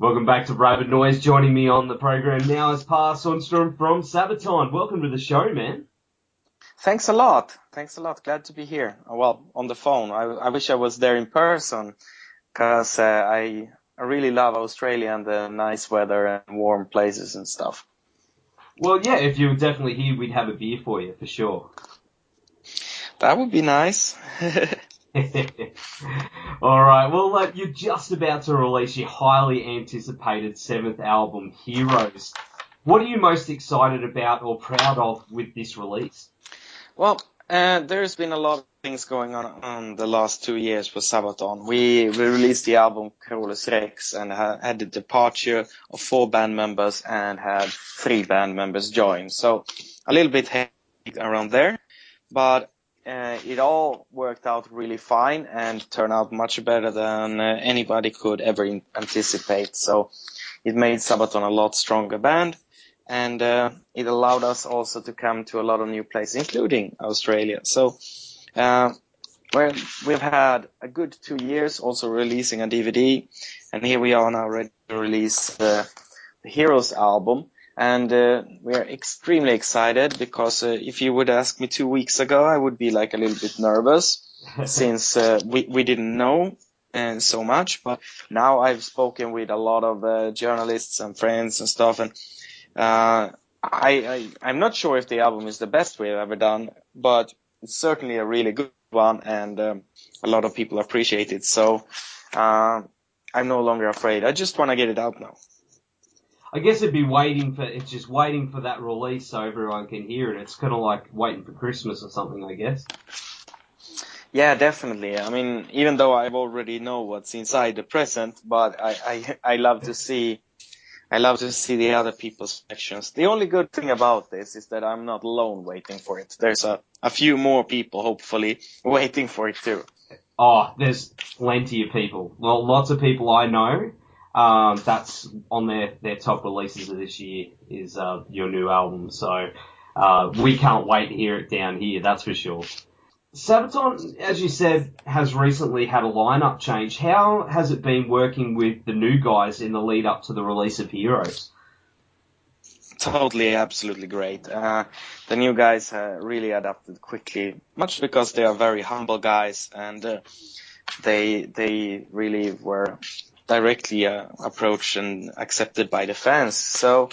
Welcome back to RABID Noise. Joining me on the program now is Pär Sundström from Sabaton. Welcome to the show, man. Thanks a lot. Glad to be here. Well, on the phone. I wish I was there in person, because I really love Australia and the nice weather and warm places and stuff. Well, yeah, if you were definitely here, we'd have a beer for you, for sure. That would be nice. All right, well, you're just about to release your highly anticipated 7th album, Heroes. What are you most excited about or proud of with this release? Well, there's been a lot of things going on the last 2 years for Sabaton. We released the album Carolus Rex and had the departure of 4 band members and had 3 band members join. So a little bit hectic around there, but it all worked out really fine and turned out much better than anybody could ever anticipate. So it made Sabaton a lot stronger band, and it allowed us also to come to a lot of new places, including Australia. So we've had a good 2 years also releasing a DVD, and here we are now ready to release the Heroes album. And we are extremely excited because if you would ask me 2 weeks ago, I would be like a little bit nervous since we didn't know so much. But now I've spoken with a lot of journalists and friends and stuff, and I'm not sure if the album is the best we've ever done, but it's certainly a really good one, and a lot of people appreciate it. So I'm no longer afraid. I just want to get it out now. I guess it's just waiting for that release so everyone can hear it. It's kind of like waiting for Christmas or something, I guess. Yeah, definitely. I mean, even though I already know what's inside the present, but I love to see the other people's reactions. The only good thing about this is that I'm not alone waiting for it. There's a few more people, hopefully, waiting for it too. Oh, there's plenty of people. Well, lots of people I know. That's on their top releases of this year is your new album. So we can't wait to hear it down here, that's for sure. Sabaton, as you said, has recently had a lineup change. How has it been working with the new guys in the lead up to the release of Heroes? Totally, absolutely great. The new guys really adapted quickly, much because they are very humble guys, and they really were directly approached and accepted by the fans. So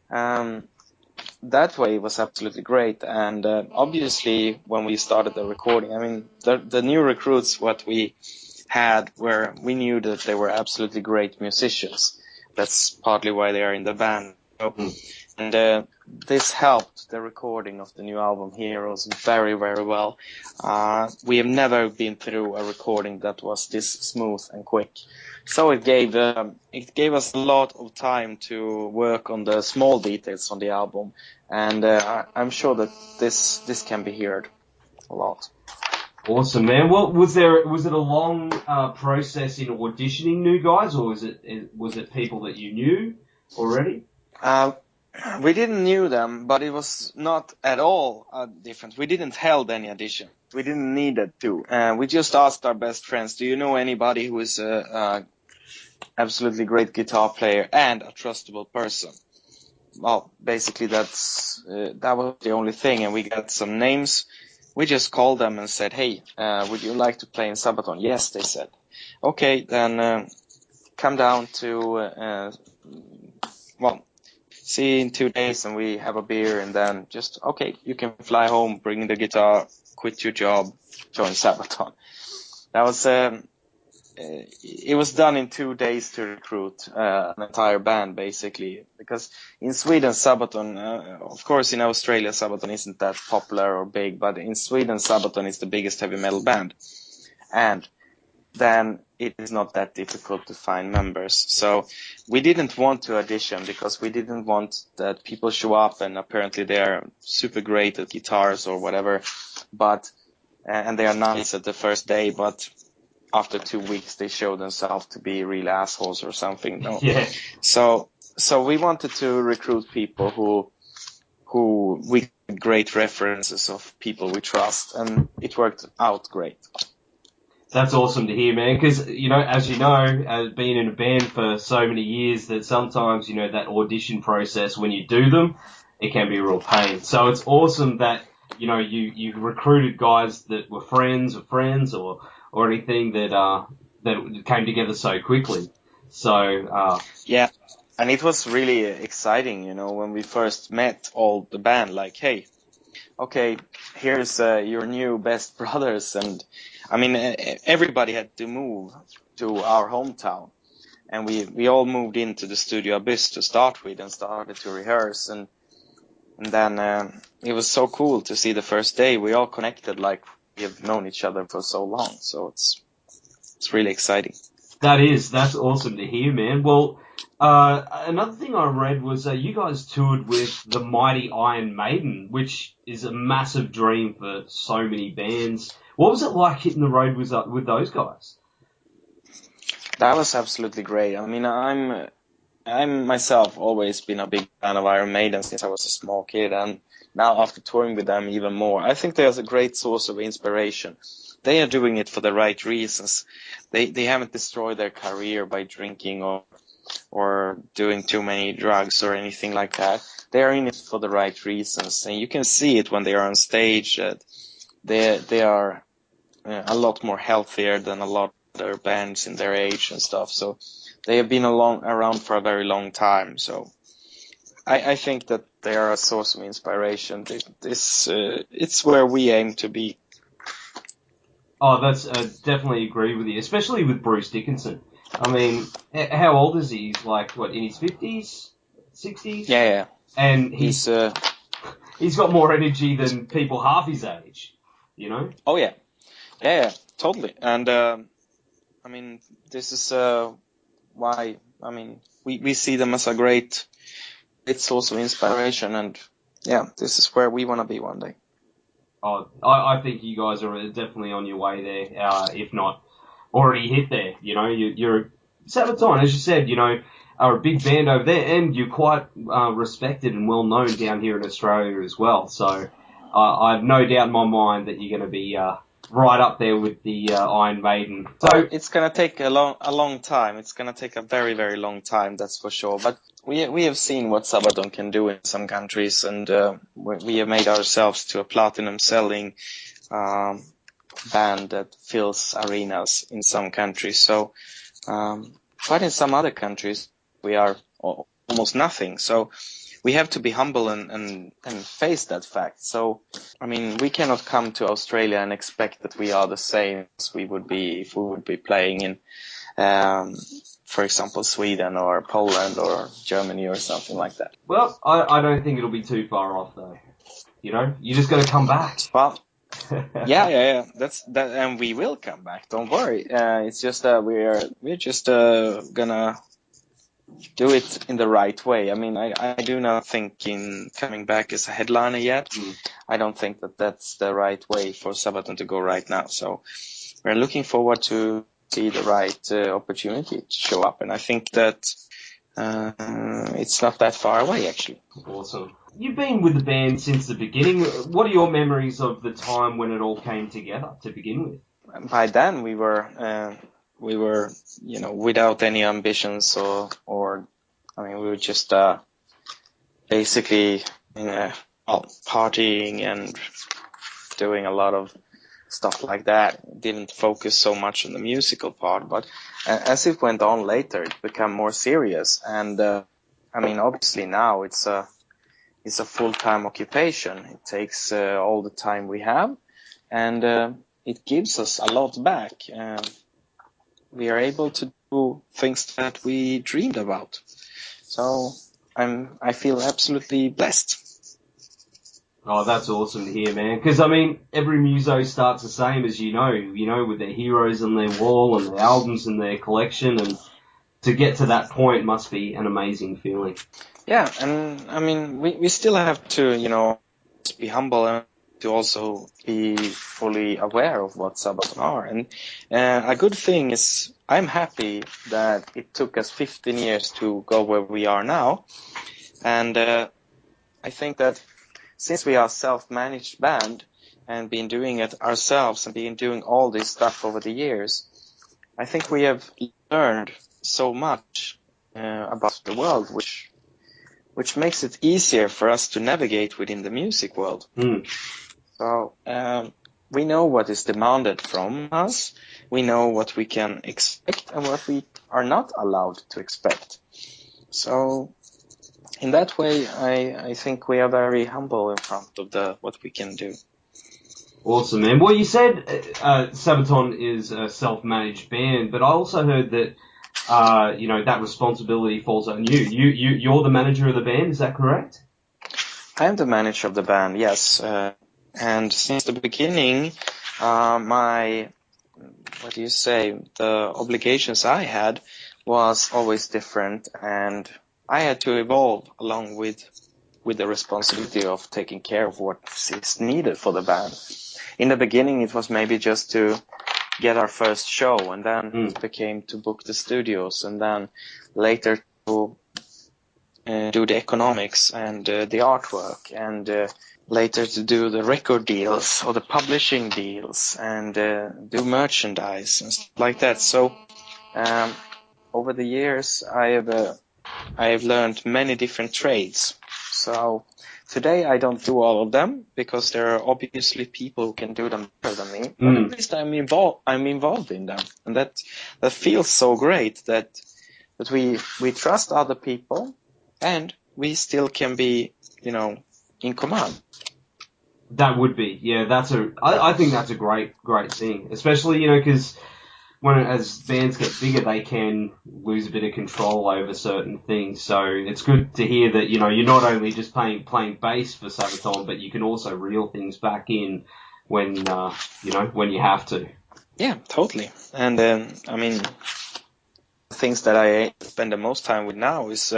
that way it was absolutely great. And obviously, when we started the recording, I mean, the new recruits, what we had, we knew that they were absolutely great musicians. That's partly why they are in the band. And this helped the recording of the new album Heroes very, very well. We have never been through a recording that was this smooth and quick. So it gave us a lot of time to work on the small details on the album, and I'm sure that this can be heard a lot. Awesome, man. Well, was it a long process in auditioning new guys, or was it people that you knew already? We didn't knew them, but it was not at all different. We didn't held any audition. We didn't need it to. We just asked our best friends, do you know anybody who is a absolutely great guitar player and a trustable person? Well, basically that was the only thing, and we got some names. We just called them and said, hey, would you like to play in Sabaton? Yes, they said. Okay, then come down to, see you in 2 days, and we have a beer, and then just, okay, you can fly home, bring the guitar, quit your job, join Sabaton. That was, it was done in 2 days to recruit an entire band, basically, because in Sweden, Sabaton, of course in Australia, Sabaton isn't that popular or big, but in Sweden, Sabaton is the biggest heavy metal band. And then it is not that difficult to find members. So we didn't want to audition because we didn't want that people show up and apparently they are super great at guitars or whatever, but and they are nice at the first day, but after 2 weeks they show themselves to be real assholes or something. No. Yeah. So we wanted to recruit people who we had great references of people we trust, and it worked out great. That's awesome to hear, man, because, you know, as you know, being in a band for so many years, that sometimes, you know, that audition process, when you do them, it can be a real pain. So it's awesome that, you know, you recruited guys that were friends or anything that came together so quickly. So, Yeah. And it was really exciting, you know, when we first met all the band, like, hey, okay, here's your new best brothers. And I mean, everybody had to move to our hometown. And we all moved into the Studio Abyss to start with and started to rehearse. And then it was so cool to see the first day. We all connected like we have known each other for so long. So it's really exciting. that's awesome to hear, man. Well, another thing I read was you guys toured with the mighty Iron Maiden, which is a massive dream for so many bands. What was it like hitting the road with those guys? That was absolutely great. I mean, I'm myself always been a big fan of Iron Maiden since I was a small kid, and now after touring with them even more, I think there's a great source of inspiration. They are doing it for the right reasons. They haven't destroyed their career by drinking or doing too many drugs or anything like that. They are in it for the right reasons, and you can see it when they are on stage. They are a lot more healthier than a lot of other bands in their age and stuff. So they have been around for a very long time. So I think that they are a source of inspiration. It's where we aim to be. Oh, that's definitely agree with you, especially with Bruce Dickinson. I mean, how old is he? He's like, what, in his 50s? 60s? Yeah. And he's got more energy than people half his age, you know? Oh, yeah. Yeah, totally. And, I mean, this is why, I mean, we see them as a great source of inspiration. And, yeah, this is where we want to be one day. Oh, I think you guys are definitely on your way there, if not already hit there. You know, you're Sabaton, as you said, you know, are a big band over there, and you're quite respected and well known down here in Australia as well. So I have no doubt in my mind that you're going to be right up there with the Iron Maiden. So it's going to take a long time. It's going to take a very, very long time, that's for sure. But we have seen what Sabaton can do in some countries, and we have made ourselves to a platinum selling band that fills arenas in some countries. So, but in some other countries, we are almost nothing. So we have to be humble and face that fact. So, I mean, we cannot come to Australia and expect that we are the same as we would be if we would be playing in, for example, Sweden or Poland or Germany or something like that. Well, I don't think it'll be too far off though. You know, you just got to come back. Well, yeah. That's that, and we will come back. Don't worry. It's just that we're just gonna do it in the right way. I mean, I do not think in coming back as a headliner yet. I don't think that that's the right way for Sabaton to go right now. So we're looking forward to see the right opportunity to show up, and I think that it's not that far away, actually. Awesome. You've been with the band since the beginning. What are your memories of the time when it all came together to begin with? By then, we were, you know, without any ambitions or I mean, we were just basically partying and doing a lot of stuff like that. Didn't focus so much on the musical part, but as it went on later, it became more serious. And I mean, obviously now it's a full-time occupation. It takes all the time we have, and it gives us a lot back. We are able to do things that we dreamed about. So I feel absolutely blessed. Oh, that's awesome to hear, man. Because, I mean, every muso starts the same as you know, with their heroes on their wall and their albums and their collection, and to get to that point must be an amazing feeling. Yeah, and I mean, we still have to, you know, be humble and to also be fully aware of what Sabaton are. And a good thing is I'm happy that it took us 15 years to go where we are now. And I think that since we are a self-managed band, and been doing it ourselves and been doing all this stuff over the years, I think we have learned so much about the world, which makes it easier for us to navigate within the music world. So we know what is demanded from us, we know what we can expect and what we are not allowed to expect. So in that way, I think we are very humble in front of what we can do. Awesome, man. Well, you said Sabaton is a self-managed band, but I also heard that that responsibility falls on you. You're the manager of the band, is that correct? I am the manager of the band, yes. And since the beginning, the obligations I had was always different, and I had to evolve along with the responsibility of taking care of what is needed for the band. In the beginning, it was maybe just to get our first show, and then it became to book the studios, and then later to do the economics and the artwork, and later to do the record deals or the publishing deals and do merchandise and stuff like that. So over the years, I have learned many different trades. So today I don't do all of them because there are obviously people who can do them better than me. But at least I'm involved in them, and that feels so great that we trust other people and we still can be, in command. That would be, yeah. I think that's a great thing, especially because as bands get bigger, they can lose a bit of control over certain things. So it's good to hear that you're not only just playing bass for Sabaton, but you can also reel things back in when when you have to. Yeah, totally. And things that I spend the most time with now is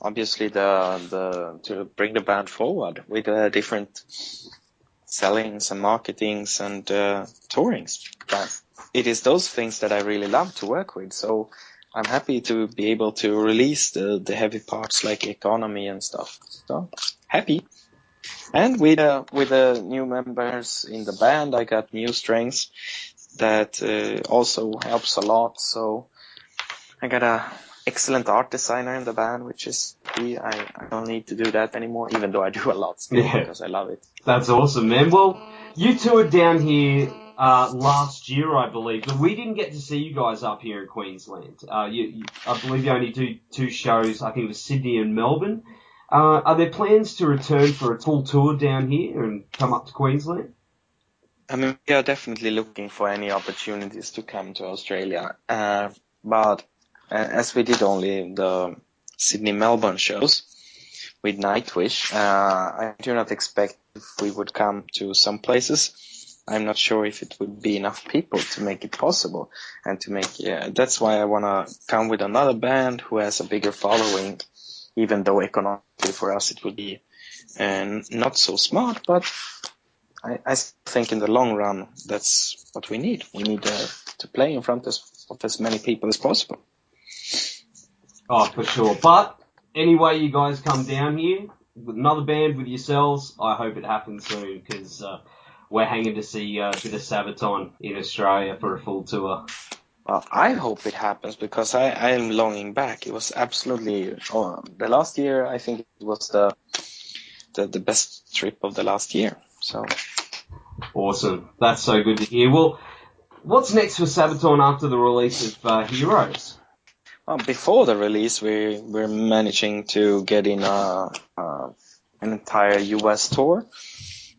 obviously to bring the band forward with different sellings and marketings and tourings. But it is those things that I really love to work with. So I'm happy to be able to release the heavy parts like economy and stuff. So happy. And with the new members in the band, I got new strengths that also helps a lot. So I got a excellent art designer in the band, which is I don't need to do that anymore, even though I do a lot still because I love it. That's awesome, man. Well, you toured down here last year, I believe, but we didn't get to see you guys up here in Queensland. I believe you only do 2 shows. I think it was Sydney and Melbourne. Are there plans to return for a full tour down here and come up to Queensland? I mean, we are definitely looking for any opportunities to come to Australia, but as we did only the Sydney-Melbourne shows with Nightwish, I do not expect if we would come to some places. I'm not sure if it would be enough people to make it possible, and to make that's why I want to come with another band who has a bigger following, even though economically for us it would be not so smart, but I think in the long run that's what we need. We need to play in front of as many people as possible. Oh, for sure. But anyway, you guys come down here with another band with yourselves. I hope it happens soon because we're hanging to see a bit of Sabaton in Australia for a full tour. Well, I hope it happens because I am longing back. It was absolutely the last year. I think it was the best trip of the last year. So awesome. That's so good to hear. Well, what's next for Sabaton after the release of Heroes? Well, before the release, we're managing to get in an entire US tour.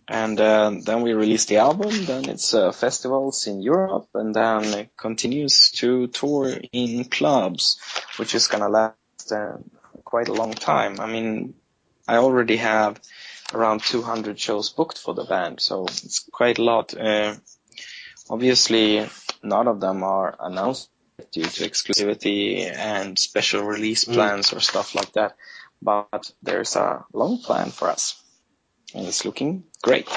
And then we release the album, then it's festivals in Europe, and then it continues to tour in clubs, which is going to last quite a long time. I mean, I already have around 200 shows booked for the band, so it's quite a lot. Obviously, none of them are announced due to exclusivity and special release plans or stuff like that, but there's a long plan for us. And it's looking great.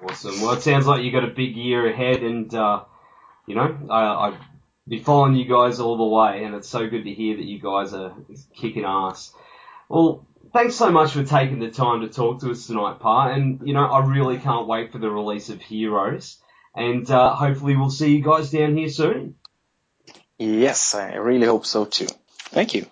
Awesome. Well, it sounds like you got a big year ahead, and I'll be following you guys all the way, and it's so good to hear that you guys are kicking ass. Well, thanks so much for taking the time to talk to us tonight, Pär. And, you know, I really can't wait for the release of Heroes. And hopefully we'll see you guys down here soon. Yes, I really hope so too. Thank you.